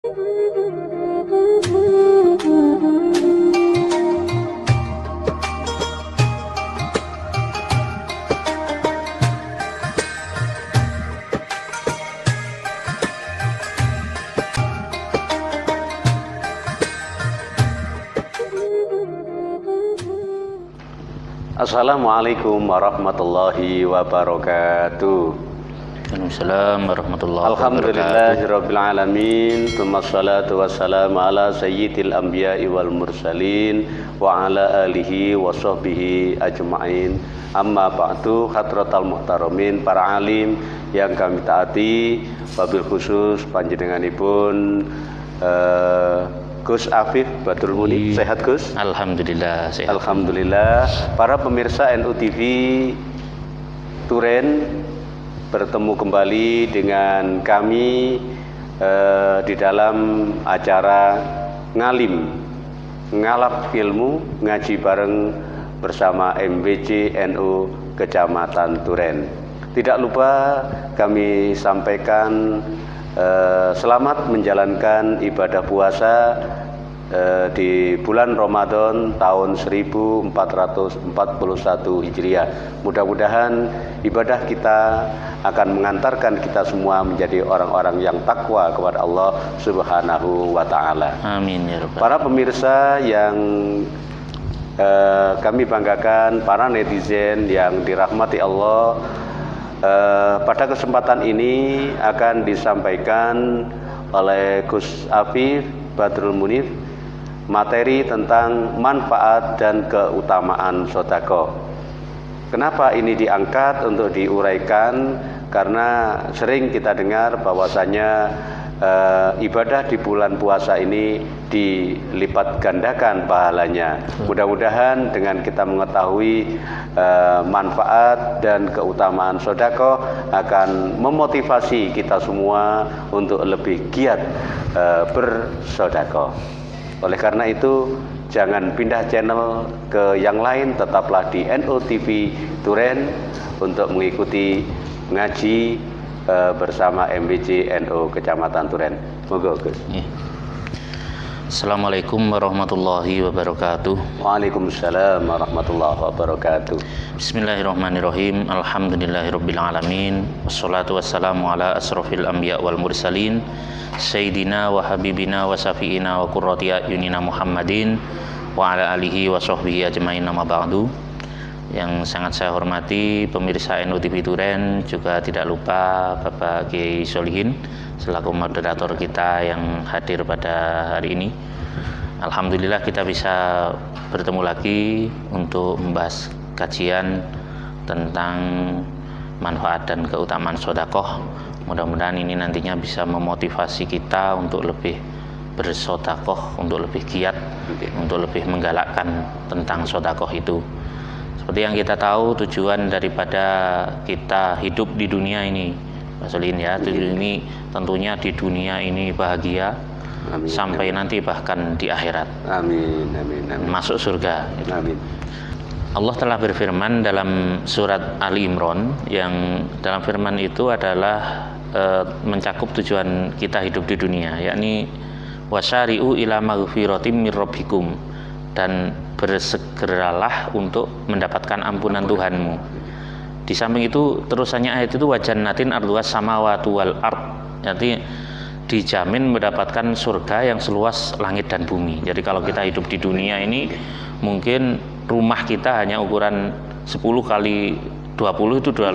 Assalamualaikum warahmatullahi wabarakatuh. Waalaikumsalam warahmatullahi wabarakatuh. Alhamdulillahirabbil alamin. Wassalatu wassalamu ala sayyidil anbiya'i wal mursalin wa ala alihi wa sahbihi ajma'in. Amma ba'du, hadratal muhtaramin, para alim yang kami taati, wabil khusus panjenenganipun Gus Afif Badrul Munif. Sehat Gus? Alhamdulillah sehat. Alhamdulillah. Para pemirsa NU TV Turen, bertemu kembali dengan kami di dalam acara Ngalim, Ngalap Ilmu, Ngaji Bareng bersama MBC NU Kecamatan Turen. Tidak lupa kami sampaikan selamat menjalankan ibadah puasa di bulan Ramadan tahun 1441 Hijriah. Mudah-mudahan ibadah kita akan mengantarkan kita semua menjadi orang-orang yang takwa kepada Allah Subhanahu wa taala. Amin ya rabbal. Para pemirsa yang kami banggakan, para netizen yang dirahmati Allah, pada kesempatan ini akan disampaikan oleh Gus Afif Badrul Munif materi tentang manfaat dan keutamaan sedekah. Kenapa ini diangkat untuk diuraikan? Karena sering kita dengar bahwasanya ibadah di bulan puasa ini dilipat gandakan pahalanya. Mudah-mudahan dengan kita mengetahui manfaat dan keutamaan sedekah akan memotivasi kita semua untuk lebih giat bersedekah. Oleh karena itu, jangan pindah channel ke yang lain, tetaplah di NU TV Turen untuk mengikuti ngaji bersama MBC NU Kecamatan Turen. Moga Gus. Assalamualaikum warahmatullahi wabarakatuh. Waalaikumsalam warahmatullahi wabarakatuh. Bismillahirrahmanirrahim. Alhamdulillahirabbil alamin. Wassalatu wassalamu ala asrofil anbiya wal mursalin sayyidina wa habibina wa safiina wa qurrati ayunina Muhammadin wa ala alihi wa sahbihi ajmain, amma ba'du. Yang sangat saya hormati pemirsa NU TV Turen, juga tidak lupa Bapak Kiai Solihin selaku moderator kita yang hadir pada hari ini. Alhamdulillah kita bisa bertemu lagi untuk membahas kajian tentang manfaat dan keutamaan sedekah. Mudah-mudahan ini nantinya bisa memotivasi kita untuk lebih bersedekah, untuk lebih giat, untuk lebih menggalakkan tentang sedekah itu. Seperti yang kita tahu, tujuan daripada kita hidup di dunia ini, Mas Solin ya, tujuan ini tentunya di dunia ini bahagia, amin, sampai amin, nanti bahkan di akhirat. Amin, amin, amin. Masuk surga. Amin. Allah telah berfirman dalam surat Ali Imran, yang dalam firman itu adalah mencakup tujuan kita hidup di dunia, yakni wasyari'u ila maghfiratim mir rabbikum, dan bersegeralah untuk mendapatkan ampunan Tuhanmu. Di samping itu terusannya ayat itu wajannatin arduas samawati wal ard, jadi dijamin mendapatkan surga yang seluas langit dan bumi. Jadi kalau kita hidup di dunia ini mungkin rumah kita hanya ukuran 10 kali 20 itu udah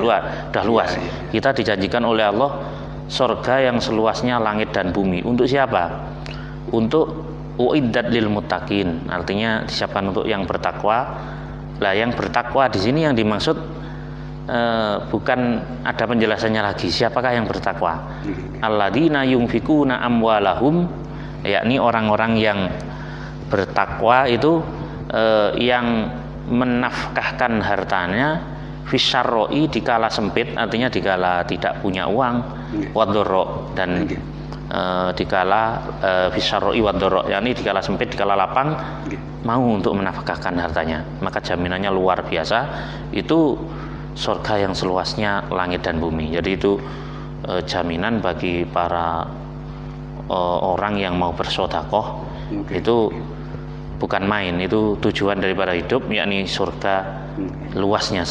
luas. Kita dijanjikan oleh Allah surga yang seluasnya langit dan bumi. Untuk siapa? Untuk uiddat lil muttaqin, artinya disiapkan untuk yang bertakwa. Lah yang bertakwa di sini yang dimaksud bukan, ada penjelasannya lagi, siapakah yang bertakwa? Alladzina yunfikuna amwalahum, yakni orang-orang yang bertakwa itu yang menafkahkan hartanya fisyarroi, dikala sempit, artinya dikala tidak punya uang, wadoro, dan dikala fisyarroi wadoro, yakni dikala sempit, dikala lapang, mau untuk menafkahkan hartanya, maka jaminannya luar biasa, itu surga yang seluasnya langit dan bumi. Jadi itu jaminan bagi para orang yang mau bersedekah itu bukan main, itu tujuan daripada hidup, yakni surga luasnya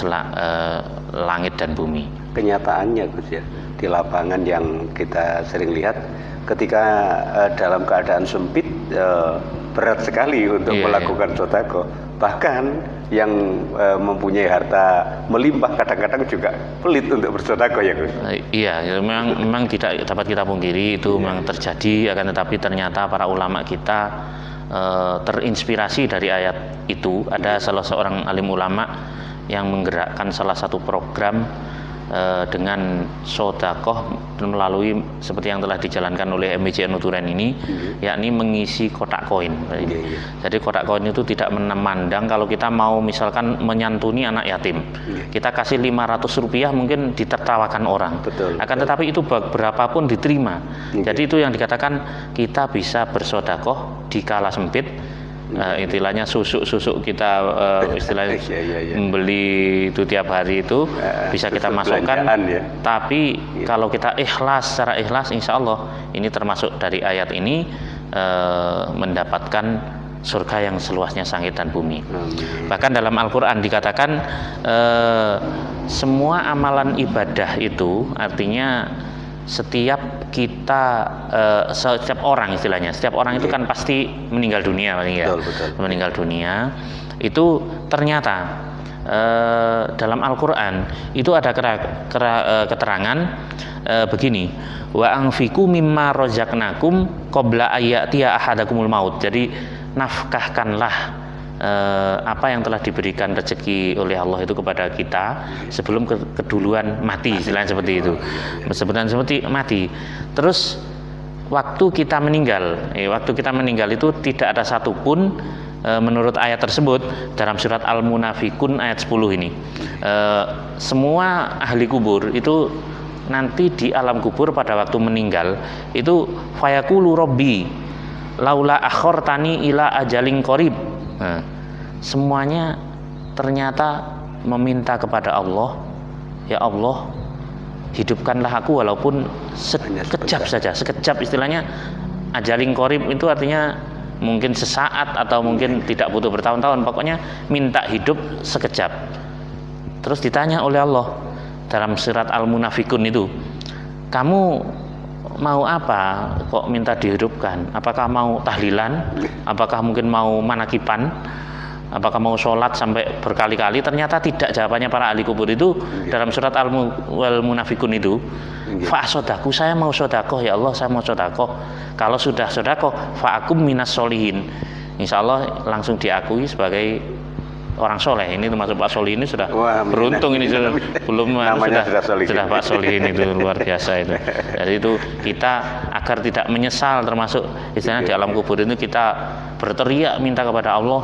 langit dan bumi. Kenyataannya Gus ya, di lapangan yang kita sering lihat, ketika dalam keadaan sempit berat sekali untuk melakukan sedekah. Bahkan yang mempunyai harta melimpah kadang-kadang juga pelit untuk bersedekah ya Gus. Iya, memang tidak dapat kita pungkiri itu memang terjadi, akan tetapi ternyata para ulama kita terinspirasi dari ayat itu. Ada salah seorang alim ulama yang menggerakkan salah satu program dengan sedekah melalui seperti yang telah dijalankan oleh MBJ Nuturen ini, yakni mengisi kotak koin. Jadi kotak koin itu tidak memandang kalau kita mau misalkan menyantuni anak yatim, kita kasih 500 rupiah mungkin ditertawakan orang. Akan tetapi itu berapapun diterima. Jadi itu yang dikatakan kita bisa bersedekah di kala sempit. Istilahnya susuk kita istilahnya membeli itu tiap hari itu bisa kita masukkan ya. Tapi kalau kita ikhlas, secara ikhlas, insya Allah ini termasuk dari ayat ini mendapatkan surga yang seluasnya langit dan bumi. Bahkan dalam Al-Quran dikatakan semua amalan ibadah itu artinya setiap orang istilahnya, setiap orang itu kan pasti meninggal dunia, meninggal dunia. Itu ternyata dalam Al-Quran itu ada keterangan begini, wa anfiqu mimma razaqnakum qabla ayyatiya ahadakumul maut. Jadi nafkahkanlah apa yang telah diberikan rezeki oleh Allah itu kepada kita sebelum keduluan mati, istilahnya seperti itu. Sebenarnya seperti mati. Terus waktu kita meninggal itu tidak ada satupun menurut ayat tersebut dalam surat Al-Munafikun ayat 10 ini. Semua ahli kubur itu nanti di alam kubur pada waktu meninggal itu fayaqulu rabbi laula akhortani ila ajalin qarib. Semuanya ternyata meminta kepada Allah, ya Allah, hidupkanlah aku walaupun sekejap saja, sekejap. Istilahnya ajalin qarib itu artinya mungkin sesaat atau mungkin tidak butuh bertahun-tahun, pokoknya minta hidup sekejap. Terus ditanya oleh Allah dalam surat Al-Munafikun itu, kamu mau apa kok minta dihidupkan? Apakah mau tahlilan? Apakah mungkin mau manakipan? Apakah mau sholat sampai berkali-kali? Ternyata tidak, jawabannya para ahli kubur itu dalam surat Al-Munafikun itu, fa'asodaku, saya mau sodakoh ya Allah, saya mau sodakoh. Kalau sudah sodakoh, fa'akum minas solihin, insya Allah langsung diakui sebagai orang soleh. Ini termasuk Pak Solihin ini sudah beruntung ini belum sudah Pak Solihin itu luar biasa itu. Jadi itu kita agar tidak menyesal, termasuk istilahnya di alam kubur itu kita berteriak minta kepada Allah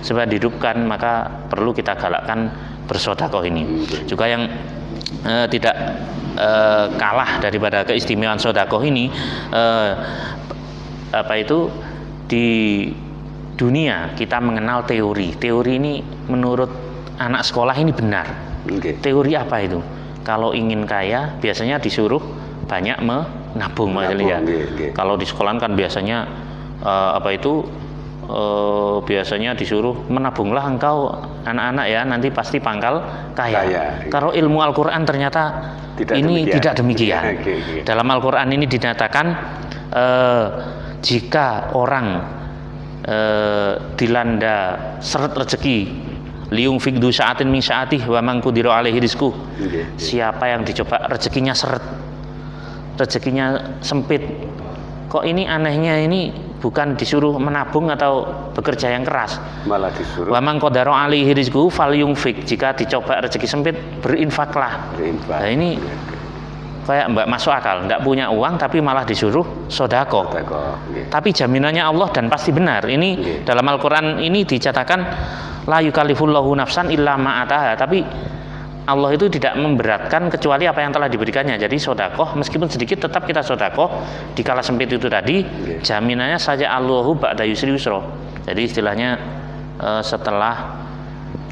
supaya dihidupkan, maka perlu kita galakkan bersedekah ini. Juga yang tidak kalah daripada keistimewaan sedekah ini di dunia kita mengenal teori ini menurut anak sekolah ini benar. Teori apa itu? Kalau ingin kaya biasanya disuruh banyak menabung, Kalau di sekolah kan biasanya biasanya disuruh menabunglah engkau anak-anak ya, nanti pasti pangkal kaya. Kalau ilmu Al-Quran ternyata tidak demikian. Dalam Al-Quran ini dinyatakan jika orang dilanda seret rezeki, liung fikdu sa'atin min sa'atih wa man qudira alaihi rizquh. Siapa yang dicoba rezekinya seret, rezekinya sempit, kok ini anehnya, ini bukan disuruh menabung atau bekerja yang keras, malah disuruh wa man qadara alaihi rizquh falyunfik, jika dicoba rezeki sempit berinfaklah. Nah ini kayak mbak masuk akal, nggak punya uang tapi malah disuruh sedekah. Tapi jaminannya Allah dan pasti benar. Ini dalam Al-Quran ini dicatatkan la yukallifullahu nafsan illa ma'ataha, tapi Allah itu tidak memberatkan kecuali apa yang telah diberikannya. Jadi sedekah meskipun sedikit tetap kita sedekah di kala sempit itu tadi, jaminannya saja Allahu ba'da yusri yusra. Jadi istilahnya setelah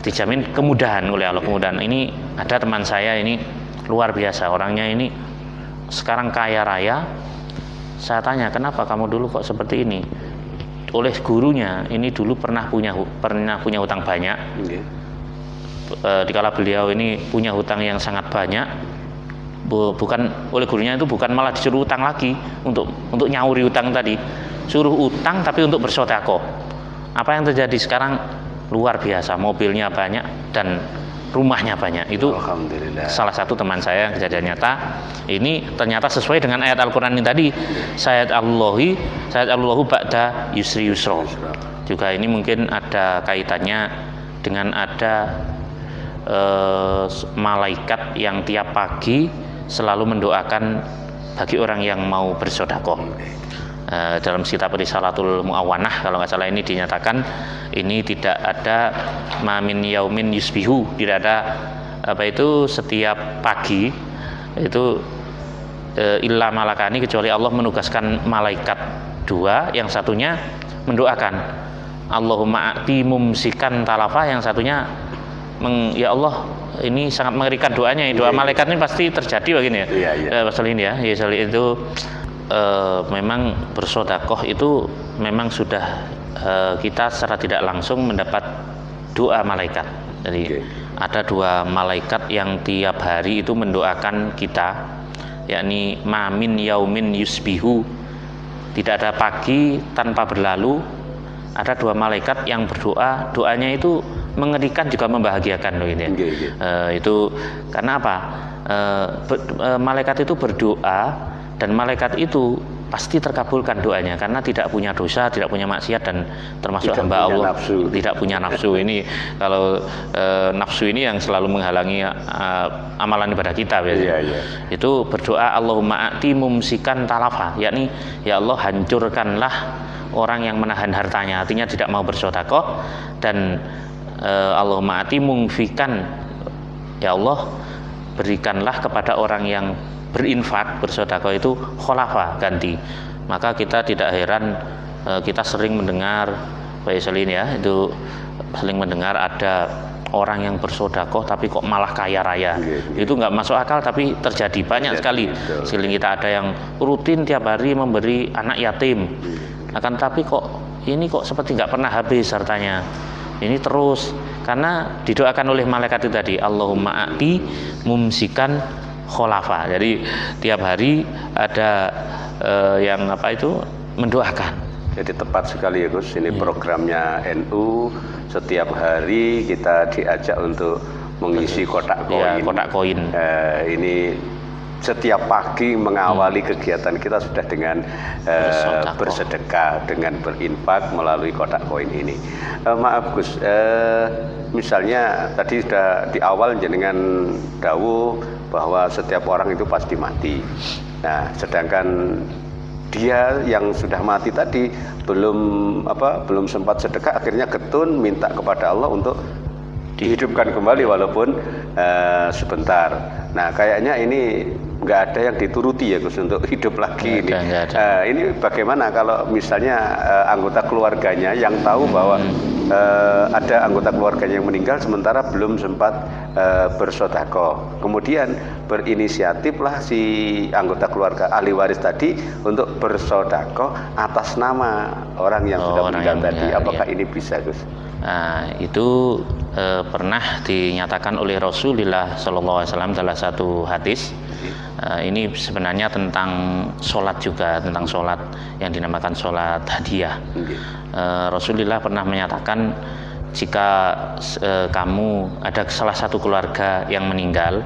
dijamin kemudahan oleh Allah, kemudahan. Ini ada teman saya ini luar biasa orangnya, ini sekarang kaya raya, Saya tanya, kenapa kamu dulu kok seperti ini? Oleh gurunya, ini dulu pernah punya hutang banyak. Dikala beliau ini punya hutang yang sangat banyak, bukan oleh gurunya itu bukan malah disuruh utang lagi untuk nyauri utang tadi, suruh utang tapi untuk bersedekah. Apa yang terjadi sekarang luar biasa, mobilnya banyak dan rumahnya banyak. Itu salah satu teman saya yang kejadian nyata. Ini ternyata sesuai dengan ayat Al-Quran ini tadi, sayad'allahu ba'da yusri yusra. Juga ini mungkin ada kaitannya dengan ada malaikat yang tiap pagi selalu mendoakan bagi orang yang mau bersedekah. Dalam kitab Risalatul Mu'awanah kalau nggak salah ini dinyatakan ini tidak ada mamin yaumin yusbihu, tidak ada setiap pagi itu illa malakani, kecuali Allah menugaskan malaikat dua, yang satunya mendoakan Allahumma a'ti mumsikan talafa, yang satunya ya Allah, ini sangat mengerikan doanya. Doa malaikat ini pasti terjadi begini ya. Pasal ini ya, itu memang bersedekah itu memang sudah kita secara tidak langsung mendapat doa malaikat. Jadi ada dua malaikat yang tiap hari itu mendoakan kita, yakni mamin yaumin yusbihu, tidak ada pagi tanpa berlalu. Ada dua malaikat yang berdoa, doanya itu mengerikan juga membahagiakan loh ini. Itu karena apa? Malaikat itu berdoa dan malaikat itu pasti terkabulkan doanya karena tidak punya dosa, tidak punya maksiat, dan termasuk hamba Allah, tidak punya nafsu. Ini kalau nafsu ini yang selalu menghalangi amalan ibadah kita biasanya. Itu berdoa Allahumma a'ti mumsikan talafa, yakni ya Allah, hancurkanlah orang yang menahan hartanya, artinya tidak mau bersedekah, dan Allahumma a'ti mungfikan, ya Allah berikanlah kepada orang yang berinfak, bersedekah itu kholafa, ganti. Maka kita tidak heran, kita sering mendengar Pak Iselin ya, itu sering mendengar ada orang yang bersedekah tapi kok malah kaya raya. Itu nggak masuk akal, tapi terjadi banyak sekali. Sekeliling kita ada yang rutin tiap hari memberi anak yatim, akan tapi kok ini kok seperti nggak pernah habis hartanya. Ini terus karena didoakan oleh malaikat itu tadi, Allahumma a'ti mumsikan kholafa. Jadi tiap hari ada yang mendoakan. Jadi tepat sekali ya Gus, ini programnya NU, setiap hari kita diajak untuk mengisi kotak koin. Kotak koin. Ini setiap pagi mengawali kegiatan kita sudah dengan bersedekah, dengan berinfak melalui kotak koin ini. Maaf Gus, misalnya tadi sudah di awal jenengan dawuh bahwa setiap orang itu pasti mati. Nah, sedangkan dia yang sudah mati tadi belum sempat sedekah, akhirnya getun minta kepada Allah untuk dihidupkan kembali walaupun sebentar. Nah, kayaknya ini nggak ada yang dituruti ya Gus untuk hidup lagi ini. Ini bagaimana kalau misalnya anggota keluarganya yang tahu bahwa ada anggota keluarganya yang meninggal sementara belum sempat bersedekah, kemudian berinisiatiflah si anggota keluarga ahli waris tadi untuk bersedekah atas nama orang yang sudah meninggal tadi. Apakah ini bisa Gus? Itu pernah dinyatakan oleh Rasulullah SAW dalam satu hadis. Ini sebenarnya tentang sholat juga, tentang sholat yang dinamakan sholat hadiah. Rasulullah pernah menyatakan jika kamu ada salah satu keluarga yang meninggal,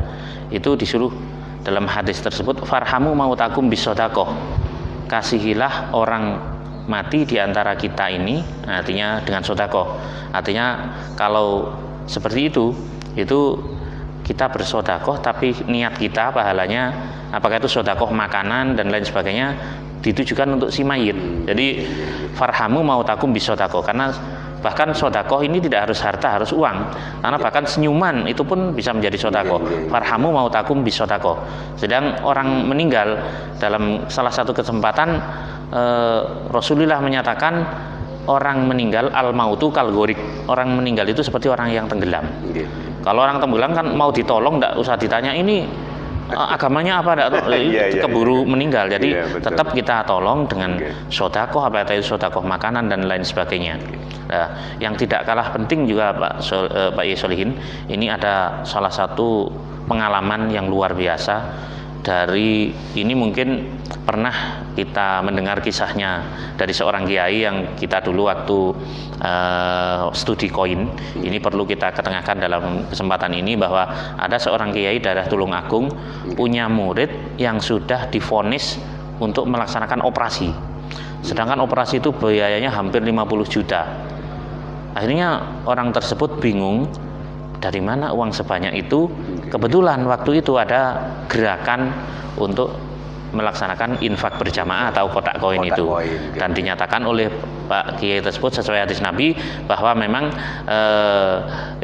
itu disuruh dalam hadis tersebut farhamu mautakum bisodakoh, kasihilah orang mati di antara kita ini, artinya dengan sodakoh. Artinya kalau seperti itu kita bersodakoh tapi niat kita pahalanya apakah itu sodakoh makanan dan lain sebagainya ditujukan untuk si mayit. Jadi farhamu mautakum bisodakoh, karena bahkan sodakoh ini tidak harus harta, harus uang, karena bahkan senyuman itu pun bisa menjadi sodakoh. Farhamu mautakum bisodakoh. Sedang orang meninggal dalam salah satu kesempatan Rasulullah menyatakan orang meninggal al-mautu kalgorik, orang meninggal itu seperti orang yang tenggelam. Kalau orang tenggelam kan mau ditolong, tidak usah ditanya ini agamanya apa keburu meninggal. Jadi tetap kita tolong dengan sodakoh, apa itu sodakoh makanan dan lain sebagainya. Nah, yang tidak kalah penting juga Pak Yai Solihin, ini ada salah satu pengalaman yang luar biasa. Dari ini mungkin pernah kita mendengar kisahnya dari seorang kiai yang kita dulu waktu studi koin. Ini perlu kita ketengahkan dalam kesempatan ini, bahwa ada seorang kiai daerah Tulungagung punya murid yang sudah divonis untuk melaksanakan operasi. Sedangkan operasi itu biayanya hampir 50 juta. Akhirnya orang tersebut bingung, dari mana uang sebanyak itu. Kebetulan waktu itu ada gerakan untuk melaksanakan infak berjamaah atau kotak koin itu, dan dinyatakan oleh Pak Kiai tersebut sesuai hadis Nabi bahwa memang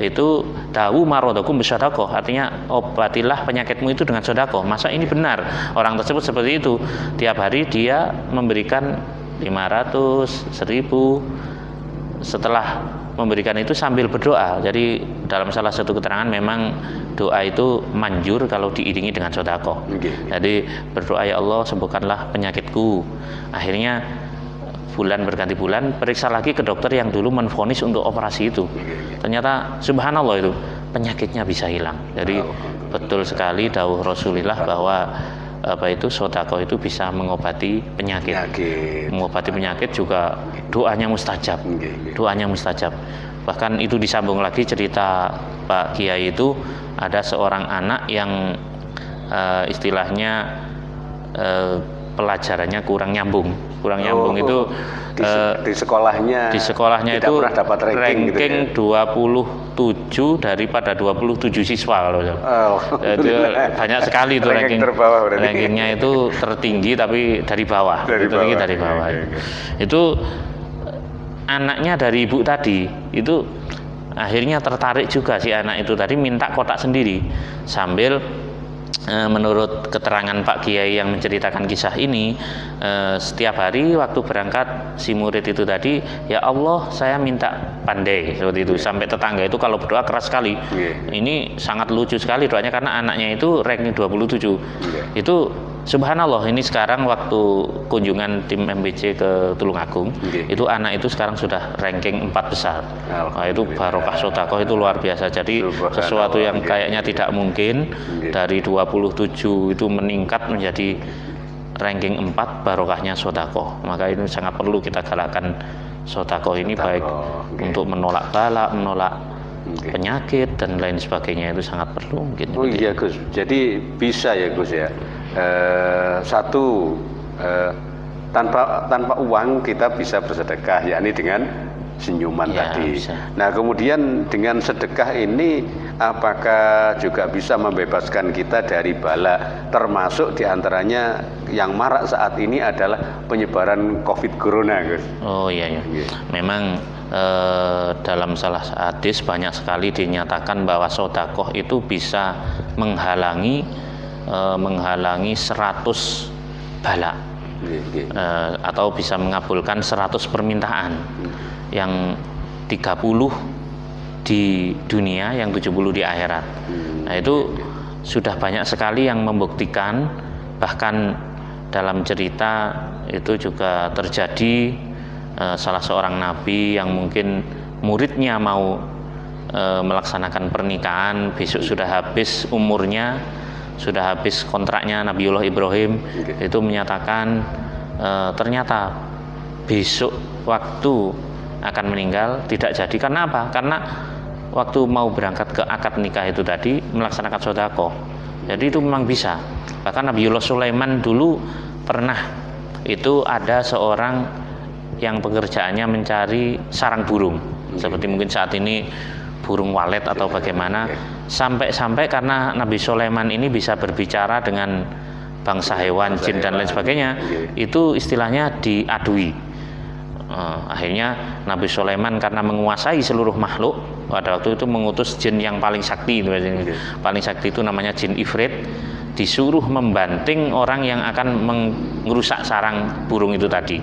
itu dawu marodakum bisodakoh, artinya obatilah penyakitmu itu dengan sodakoh. Masa ini benar orang tersebut seperti itu, tiap hari dia memberikan 500, 1000, setelah memberikan itu sambil berdoa. Jadi dalam salah satu keterangan memang doa itu manjur kalau diiringi dengan sedekah. Jadi berdoa, ya Allah sembuhkanlah penyakitku. Akhirnya bulan berganti bulan periksa lagi ke dokter yang dulu menvonis untuk operasi itu. Ternyata subhanallah itu penyakitnya bisa hilang. Jadi betul sekali dawuh Rasulullah bahwa sedekah itu bisa mengobati penyakit. Mengobati penyakit juga doanya mustajab. Doanya mustajab. Bahkan itu disambung lagi cerita Pak Kiai itu, ada seorang anak yang istilahnya pelajarannya kurang nyambung itu di sekolahnya itu pernah dapat ranking gitu ya? 27 daripada 27 siswa kalau itu banyak sekali itu rankingnya itu tertinggi tapi dari bawah. Itu anaknya dari ibu tadi itu akhirnya tertarik juga si anak itu tadi, minta kotak sendiri, sambil menurut keterangan Pak Kiai yang menceritakan kisah ini, setiap hari waktu berangkat si murid itu tadi, ya Allah saya minta pandai, seperti itu. Sampai tetangga itu kalau berdoa keras sekali. Ini sangat lucu sekali doanya karena anaknya itu ranking 27. Itu subhanallah, ini sekarang waktu kunjungan tim MBC ke Tulungagung, itu anak itu sekarang sudah ranking 4 besar. Nah, itu barokah sedekah itu luar biasa. Jadi sesuatu yang kayaknya tidak mungkin, dari 27 itu meningkat menjadi ranking 4, barokahnya sedekah. Maka ini sangat perlu kita galakkan sedekah ini, baik untuk menolak bala, menolak penyakit dan lain sebagainya, itu sangat perlu mungkin. Oh iya Gus, jadi bisa ya Gus ya. Tanpa uang kita bisa bersedekah, yakni dengan senyuman tadi. Bisa. Nah kemudian dengan sedekah ini apakah juga bisa membebaskan kita dari bala, termasuk diantaranya yang marak saat ini adalah penyebaran COVID Corona, Gus? Oh iya. Memang dalam salah hadis banyak sekali dinyatakan bahwa sedekah itu bisa menghalangi 100 bala, atau bisa mengabulkan 100 permintaan, yang 30 di dunia, yang 70 di akhirat. Nah itu sudah banyak sekali yang membuktikan. Bahkan dalam cerita itu juga terjadi salah seorang nabi yang mungkin muridnya mau melaksanakan pernikahan, besok sudah habis umurnya, sudah habis kontraknya Nabiullah Ibrahim, itu menyatakan ternyata besok waktu akan meninggal tidak jadi. Karena apa? Karena waktu mau berangkat ke akad nikah itu tadi melaksanakan sedekah. Jadi itu memang bisa. Bahkan Nabiullah Sulaiman dulu pernah, itu ada seorang yang pekerjaannya mencari sarang burung, seperti mungkin saat ini burung walet atau bagaimana, sampai karena Nabi Sulaiman ini bisa berbicara dengan bangsa hewan, jin dan lain sebagainya, itu istilahnya diadui. Akhirnya Nabi Sulaiman karena menguasai seluruh makhluk, pada waktu itu mengutus jin yang paling sakti. Paling sakti itu namanya jin Ifrit, disuruh membanting orang yang akan merusak sarang burung itu tadi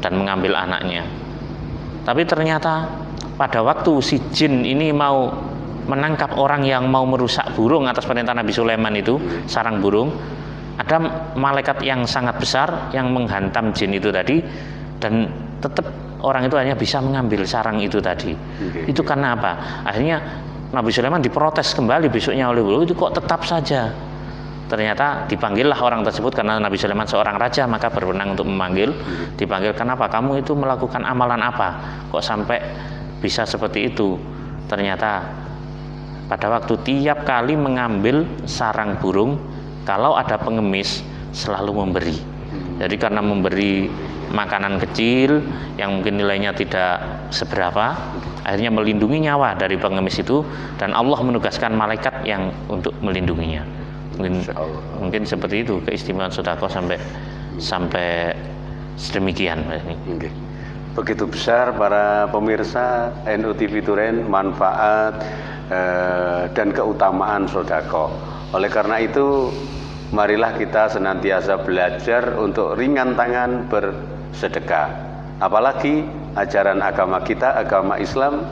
dan mengambil anaknya. Tapi ternyata pada waktu si jin ini mau menangkap orang yang mau merusak burung atas perintah Nabi Sulaiman itu, sarang burung, ada malaikat yang sangat besar yang menghantam jin itu tadi, dan tetap orang itu hanya bisa mengambil sarang itu tadi. Itu karena apa? Akhirnya Nabi Sulaiman diprotes kembali besoknya oleh burung itu, kok tetap saja. Ternyata dipanggillah orang tersebut karena Nabi Sulaiman seorang raja, maka berwenang untuk memanggil. Dipanggil, kenapa kamu itu melakukan amalan apa? Kok sampai bisa seperti itu? Ternyata pada waktu tiap kali mengambil sarang burung, kalau ada pengemis selalu memberi. Jadi karena memberi makanan kecil yang mungkin nilainya tidak seberapa, akhirnya melindungi nyawa dari pengemis itu, dan Allah menugaskan malaikat yang untuk melindunginya. Mungkin seperti itu keistimewaan sedekah sampai sedemikian. Begitu besar para pemirsa NU TV Turen manfaat dan keutamaan sedekah. Oleh karena itu, marilah kita senantiasa belajar untuk ringan tangan bersedekah. Apalagi ajaran agama kita, agama Islam,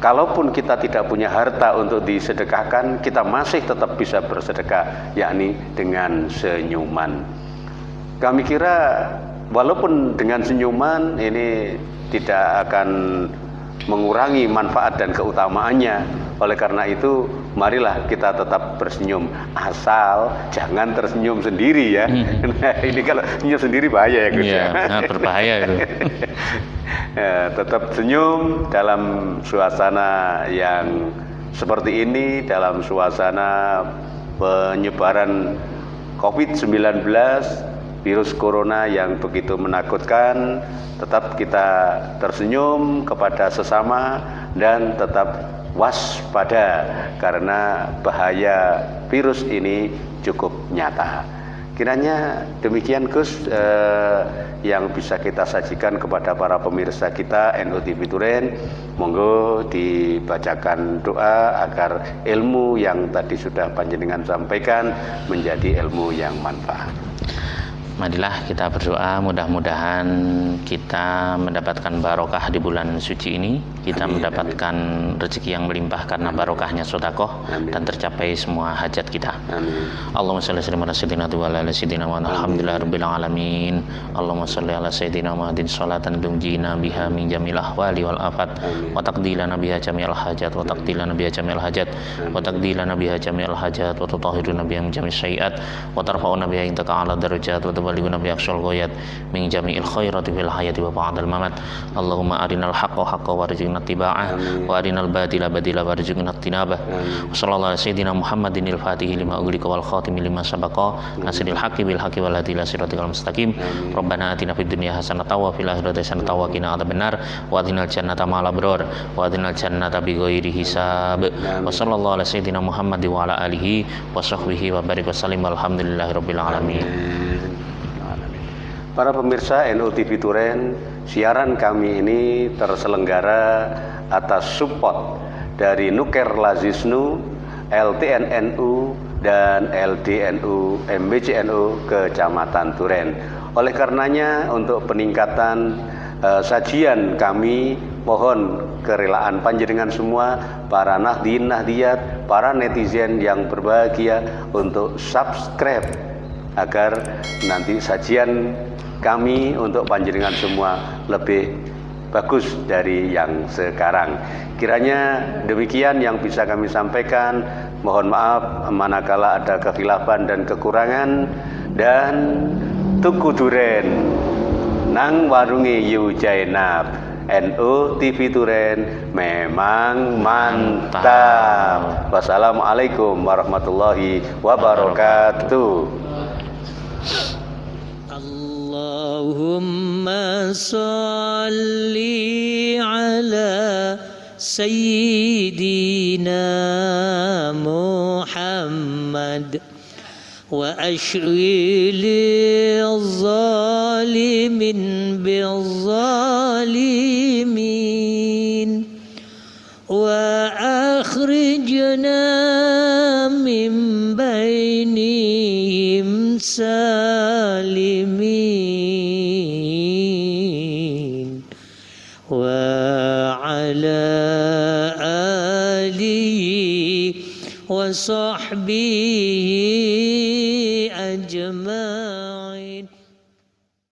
kalaupun kita tidak punya harta untuk disedekahkan, kita masih tetap bisa bersedekah, yakni dengan senyuman. Kami kira walaupun dengan senyuman ini tidak akan mengurangi manfaat dan keutamaannya. Oleh karena itu, marilah kita tetap bersenyum, asal jangan tersenyum sendiri ya. Nah, ini kalau senyum sendiri bahaya ya Gus. Iya, berbahaya itu. Ya, tetap senyum dalam suasana yang seperti ini, dalam suasana penyebaran COVID-19, virus corona yang begitu menakutkan. Tetap kita tersenyum kepada sesama dan tetap waspada karena bahaya virus ini cukup nyata. Kiranya demikian Gus yang bisa kita sajikan kepada para pemirsa kita NU TV Turen. Monggo dibacakan doa agar ilmu yang tadi sudah panjenengan sampaikan menjadi ilmu yang manfaat. Marilah kita berdoa, mudah-mudahan kita mendapatkan barokah di bulan suci ini. Kita mendapatkan rezeki yang melimpah karena barokahnya sedekah dan tercapai semua hajat kita. Allahumma shalli ala sayyidina wa ala sayyidina wa alhamdulillahirabbil alamin. Allahumma shalli ala sayyidina Muhammadin sholatan tunjina biha min jamil ahwali wal afat wa taqdilana biha jami'al hajat wa taqdilana biha jami'al hajat wa taqdilana biha jami'al hajat wa tutahhiruna biha min jami'is sayyi'at wa tarfa'una biha indaka ala darajat wa tuballighuna biha aqsal ghayat min jami'il khairati fil hayati wa ba'dal mamat. Allahumma arinal haqqa haqqan warzuqna ittiba'ah wa arinal batila batila warzuqna ijtinabah. Wa sallallahu ala sayyidina Muhammadin al-Fatih lima ughliqa wal khatimi lima sabaqa nasril haqqi bil haqqi wal hadi ila siratal mustaqim. Rabbana atina fid dunya hasanatan wa fil akhirati hasanatan wa qina adzabannar wa adzinal jannata ma'al abrar wa adzinal jannata bighairi hisab. Wa sallallahu ala sayyidina Muhammadin wa ala alihi wa sahbihi wa barik wa sallim walhamdulillahirabbil alamin. Para pemirsa NU TV Turen, siaran kami ini terselenggara atas support dari Nuker Lazisnu, LTNNU, dan LDNU MBCNU Kecamatan Turen. Oleh karenanya, untuk peningkatan sajian kami, mohon kerelaan panjenengan semua, para nahdien nahdiyat, para netizen yang berbahagia, untuk subscribe agar nanti sajian kami untuk panjenengan semua lebih bagus dari yang sekarang. Kiranya demikian yang bisa kami sampaikan. Mohon maaf manakala ada kekhilafan dan kekurangan. Dan Tuku Duren nang warungi Yu Jainab, NU TV Turen memang mantap. Wassalamualaikum warahmatullahi wabarakatuh. Allahumma salli ala sayyidina Muhammad wa ashghil zalimin bil zalimin wa akhrijna min bainihim salimin wa ala وصحبه